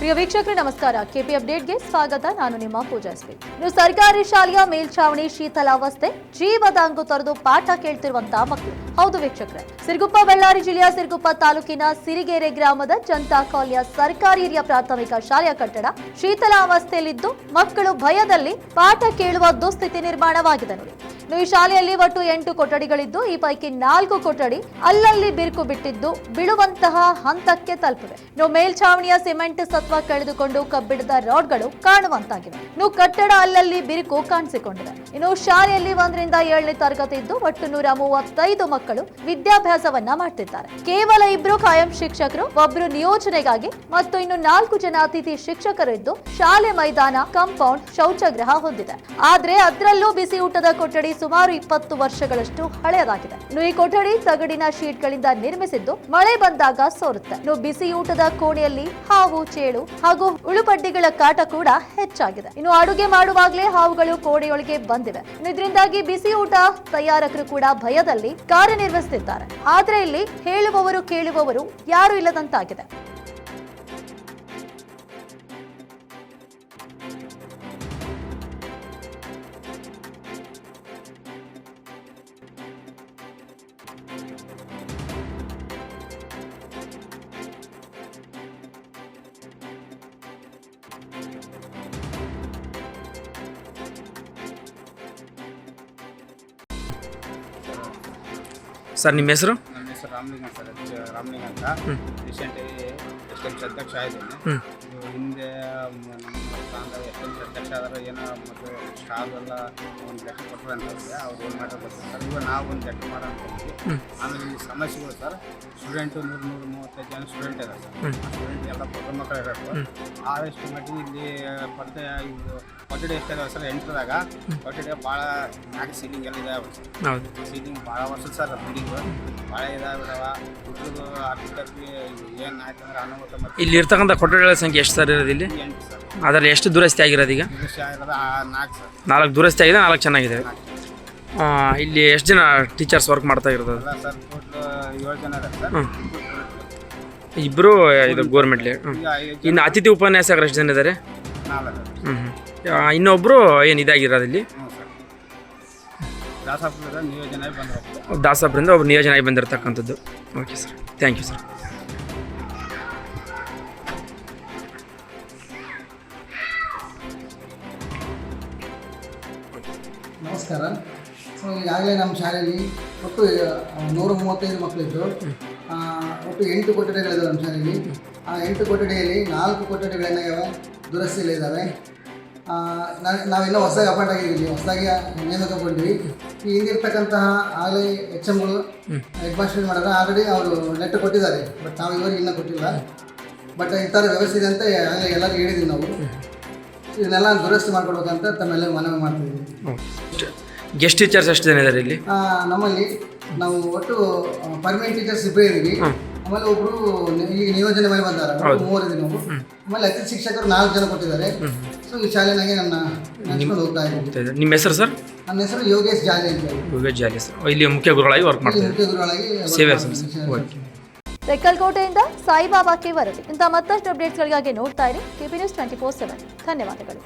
ಪ್ರಿಯ ವೀಕ್ಷಕರೇ ನಮಸ್ಕಾರ. ಕೆಪಿ ಅಪ್ಡೇಟ್ಗೆ ಸ್ವಾಗತ. ನಾನು ನಿಮ್ಮ ಪೂಜಾಶ್ರೀ. ಇನ್ನು ಸರ್ಕಾರಿ ಶಾಲೆಯ ಮೇಲ್ಛಾವಣಿ ಶೀತಲಾವಸ್ಥೆ, ಜೀವದಾಂಗು ತೊರೆದು ಪಾಠ ಕೇಳ್ತಿರುವಂತಹ ಮಕ್ಕಳು. ಹೌದು ವೀಕ್ಷಕರೇ, ಸಿರುಗುಪ್ಪ ಬಳ್ಳಾರಿ ಜಿಲ್ಲೆಯ ಸಿರುಗುಪ್ಪ ತಾಲೂಕಿನ ಸಿರಿಗೆರೆ ಗ್ರಾಮದ ಜನತಾ ಕಾಲೋನಿಯ ಸರ್ಕಾರಿ ಹಿರಿಯ ಪ್ರಾಥಮಿಕ ಶಾಲೆಯ ಕಟ್ಟಡ ಶೀತಲಾವಸ್ಥೆಯಲ್ಲಿದ್ದು ಮಕ್ಕಳು ಭಯದಲ್ಲಿ ಪಾಠ ಕೇಳುವ ದುಸ್ಥಿತಿ ನಿರ್ಮಾಣವಾಗಿದೆ ನೋಡಿ. ಈ ಶಾಲೆಯಲ್ಲಿ ಒಟ್ಟು 8 ಕೊಠಡಿಗಳಿದ್ದು ಈ ಪೈಕಿ 4 ಕೊಠಡಿ ಅಲ್ಲಲ್ಲಿ ಬಿರುಕು ಬಿಟ್ಟಿದ್ದು ಬೀಳುವಂತಹ ಹಂತಕ್ಕೆ ತಲುಪಿವೆ. ಮೇಲ್ಛಾವಣಿಯ ಸಿಮೆಂಟ್ ಸತ್ವ ಕಳೆದುಕೊಂಡು ಕಬ್ಬಿಣದ ರಾಡ್ಗಳು ಕಾಣುವಂತಾಗಿವೆ. ಕಟ್ಟಡ ಅಲ್ಲಲ್ಲಿ ಬಿರುಕು ಕಾಣಿಸಿಕೊಂಡಿದೆ. ಇನ್ನು ಶಾಲೆಯಲ್ಲಿ 1 ರಿಂದ 7ನೇ ತರಗತಿ ಇದ್ದು ಒಟ್ಟು 135 ಮಕ್ಕಳು ವಿದ್ಯಾಭ್ಯಾಸವನ್ನ ಮಾಡ್ತಿದ್ದಾರೆ. ಕೇವಲ 2 ಕಾಯಂ ಶಿಕ್ಷಕರು, 1 ನಿಯೋಜನೆಗಾಗಿ ಮತ್ತು ಇನ್ನು 4 ಜನ ಅತಿಥಿ ಶಿಕ್ಷಕರು ಇದ್ದು ಶಾಲೆ ಮೈದಾನ, ಕಾಂಪೌಂಡ್, ಶೌಚಗೃಹ ಹೊಂದಿದೆ. ಆದ್ರೆ ಅದರಲ್ಲೂ ಬಿಸಿ ಊಟದ ಕೊಠಡಿ ಸುಮಾರು 20 ವರ್ಷಗಳಷ್ಟು ಹಳೆಯದಾಗಿದೆ. ಈ ಕೊಠಡಿ ತಗಡಿನ ಶೀಟ್ಗಳಿಂದ ನಿರ್ಮಿಸಿದ್ದು ಮಳೆ ಬಂದಾಗ ಸೋರುತ್ತೆ. ಬಿಸಿ ಊಟದ ಕೋಣೆಯಲ್ಲಿ ಹಾವು, ಚೇಳು ಹಾಗೂ ಉಳುಪಡ್ಡಿಗಳ ಕಾಟ ಕೂಡ ಹೆಚ್ಚಾಗಿದೆ. ಇನ್ನು ಅಡುಗೆ ಮಾಡುವಾಗಲೇ ಹಾವುಗಳು ಕೋಣೆಯೊಳಗೆ ಬಂದಿವೆ. ಇದರಿಂದಾಗಿ ಬಿಸಿ ಊಟ ತಯಾರಕರು ಕೂಡ ಭಯದಲ್ಲಿ ಕಾರ್ಯನಿರ್ವಹಿಸುತ್ತಿದ್ದಾರೆ. ಆದ್ರೆ ಇಲ್ಲಿ ಹೇಳುವವರು ಕೇಳುವವರು ಯಾರು ಇಲ್ಲದಂತಾಗಿದೆ. ಸರ್ ನಿಮ್ಮ ಹೆಸರು? ನನ್ನ ಹೆಸರು ರಾಮಲಿಂಗ ಸರ್, ರಾಮಲಿಂಗ ಅಂತ. ರೀಸೆಂಟಾಗಿ ಎಸ್ ಅಧ್ಯಕ್ಷ ಆಗಿದ್ದೇನೆ. ಹಿಂದೆ ನಮ್ಮ ಸ್ಥಾನದಾಗ ಎಸ್ ಅಧ್ಯಕ್ಷ ಆದ್ರೆ ಏನೋ ಮತ್ತು ಶಾಲೆಲ್ಲ ಒಂದು ಲೆಕ್ಕ ಕೊಟ್ಟರು ಅಂತ ಅವ್ರು ಏನು ಮಾಡೋದು ಗೊತ್ತಿಲ್ಲ ಸರ್. ಇವಾಗ ನಾವು ಒಂದು ಲೆಕ್ಕ ಮಾಡೋ ಅಂತ ಆಮೇಲೆ ಈ ಸಮಸ್ಯೆಗಳು ಸರ್, ಸ್ಟೂಡೆಂಟು 135 ಜನ ಸ್ಟೂಡೆಂಟ್ ಇದ್ದಾರೆ ಸರ್. ಸ್ಟೂಡೆಂಟ್ ಎಲ್ಲ ಪುಟ್ಟ ಮಕ್ಕಳು ಇರೋದು. ಆದಷ್ಟು ಮಟ್ಟಿಗೆ ಇಲ್ಲಿ ಕೊರತೆ ಇದು ಕೊಠಡಿ ಎಷ್ಟಿದಾವೆ ಸರ್, 8ದಾಗ ಕೊಠಡಿ ಭಾಳ ಮ್ಯಾಗ ಸೀಲಿಂಗ್ ಎಲ್ಲ ಇದಾವೆ ಸರ್. ಸೀಲಿಂಗ್ ಭಾಳ ವರ್ಷದ ಸರ್, ಬಿಲ್ಡಿಂಗು ಭಾಳ ಇದಾಗಿದಾವ. ಹುಡುಗರು ಆರ್ಥಿಕತೆ ಏನು ಆಯ್ತು ಅಂದ್ರೆ ಅನುಮತ. ಮತ್ತು ಇಲ್ಲಿ ಇರ್ತಕ್ಕಂಥ ಕೊಠಡಿಗಳ ಸಂಖ್ಯೆ ಎಷ್ಟು ಸರ್ ಇರೋದು ಇಲ್ಲಿ? 8 ಸರ್. ಅದರಲ್ಲಿ ಎಷ್ಟು ದುರಸ್ತಿ ಆಗಿರೋದು ಈಗ? ದೃಶ್ಯ ಆಗಿರೋದು 4 ಸರ್. 4 ದುರಸ್ತಿ ಆಗಿದೆ, 4 ಚೆನ್ನಾಗಿದೆ. ಇಲ್ಲಿ ಎಷ್ಟು ಜನ ಟೀಚರ್ಸ್ ವರ್ಕ್ ಮಾಡ್ತಾ ಇರೋದು? ಅಲ್ಲ ಸರ್, ಟೋಟಲ್ 7 ಜನ ಇದ್ದಾರೆ ಸರ್. 2 ಇದು ಗೋರ್ಮೆಂಟ್ಲಿ. ಇನ್ನು ಅತಿಥಿ ಉಪನ್ಯಾಸಕರು ಎಷ್ಟು ಜನ ಇದ್ದಾರೆ? 4. ಇನ್ನೊಬ್ಬರು ಏನು ಇದಾಗಿರೋದು ಇಲ್ಲಿ? ಹ್ಞೂ ಸರ್. ದಾಸಾಪುರದ ನಿಯೋಜನೆ ಬಂದರು. ದಾಸಾಪುರಿಂದ ಒಬ್ಬರು ನಿಯೋಜನೆ ಆಗಿ ಬಂದಿರತಕ್ಕಂಥದ್ದು. Okay sir, thank you sir. ನಮಸ್ಕಾರ. ಸೊ ಈಗಾಗಲೇ ನಮ್ಮ ಶಾಲೆಯಲ್ಲಿ ಒಟ್ಟು 135 ಮಕ್ಕಳಿದ್ದು ಒಟ್ಟು 8 ಕೊಠಡಿಗಳಿದ್ದಾವೆ ನಮ್ಮ ಶಾಲೆಯಲ್ಲಿ. ಆ 8 ಕೊಠಡಿಯಲ್ಲಿ 4 ಕೊಠಡಿಗಳೇನಾಗಿವೆ ದುರಸ್ತಿಗಳಿದ್ದಾವೆ. ನಾವಿನ್ನೂ ಹೊಸದಾಗಿ ಅಪಾಯಿಂಟ್ ಆಗಿದ್ದೀವಿ, ಹೊಸದಾಗಿ ನೇಮಕಗೊಂಡ್ವಿ. ಈ ಹಿಂದಿರ್ತಕ್ಕಂತಹ ಆಗಲೇ HMಗಳು ಹೆಡ್ ಮಾಸ್ಟರ್ ಮಾಡಿದ್ರೆ ಆಲ್ರೆಡಿ ಅವರು ಲೆಟ್ರ್ ಕೊಟ್ಟಿದ್ದಾರೆ, ಬಟ್ ನಾವು ಇವರಿಗೆ ಇನ್ನೂ ಕೊಟ್ಟಿಲ್ಲ. ಬಟ್ ಈ ಥರ ವ್ಯವಸ್ಥೆ ಇದೆ ಅಂತ ಆಗಲೇ ಎಲ್ಲರಿಗೂ ಹೇಳಿದ್ದೀವಿ ನಾವು. ಇದನ್ನೆಲ್ಲ ದುರಸ್ತಿ ಮಾಡ್ಕೊಡ್ಬೇಕಂತ ತಮ್ಮೆಲ್ಲ ಮನವಿ ಮಾಡ್ತಿದ್ದೀವಿ. ಗೆಸ್ಟ್ ಟೀಚರ್ಸ್ ಎಷ್ಟು ಜನ ಇದ್ದಾರೆ ಇಲ್ಲಿ? ನಮ್ಮಲ್ಲಿ ನಾವು ಒಟ್ಟು ಪರ್ಮನೆಂಟ್ ಟೀಚರ್ಸ್ 2 ಇದ್ದೀವಿ. ಆಮೇಲೆ ಒಬ್ಬರು ಈಗ ನಿಯೋಜನೆ ಮೇಲೆ ಬಂದಾರೆ, 3 ಇದ್ದೀವಿ ನಾವು. ಆಮೇಲೆ ಅತಿಥಿ ಶಿಕ್ಷಕರು 4 ಜನ ಕೊಟ್ಟಿದ್ದಾರೆ. ಸೊ ಈ ಶಾಲೆನಾಗೆ ನನ್ನ ನಡೆಸ್ಕೊಂಡು ಹೋಗ್ತಾ ಇದ್ದೀವಿ. ನಿಮ್ಮ ಹೆಸರು ಸರ್? ನನ್ನ ಹೆಸರು ಯೋಗೇಶ್ ಜಾಲಿ ಅಂತ ಹೇಳಿ. ಯೋಗೇಶ್ ಜಾಲಿ ಸರ್. ಇಲ್ಲಿ ಮುಖ್ಯ ಗುರುಗಳಾಗಿ ವರ್ಕ್ ಮಾಡ್ತಾರೆ. ಮುಖ್ಯ ಗುರುಗಳಾಗಿ ಸೇವೆ. ತೆಕ್ಕಲಕೋಟೆಯಿಂದ ಸಾಯಿಬಾಬಾ ಕೆ ವರದಿ. ಇಂಥ ಮತ್ತಷ್ಟು ಅಪ್ಡೇಟ್ಸ್ಗಳಿಗಾಗಿ ನೋಡ್ತಾ ಇರಿ KP News 24/7. ಧನ್ಯವಾದಗಳು.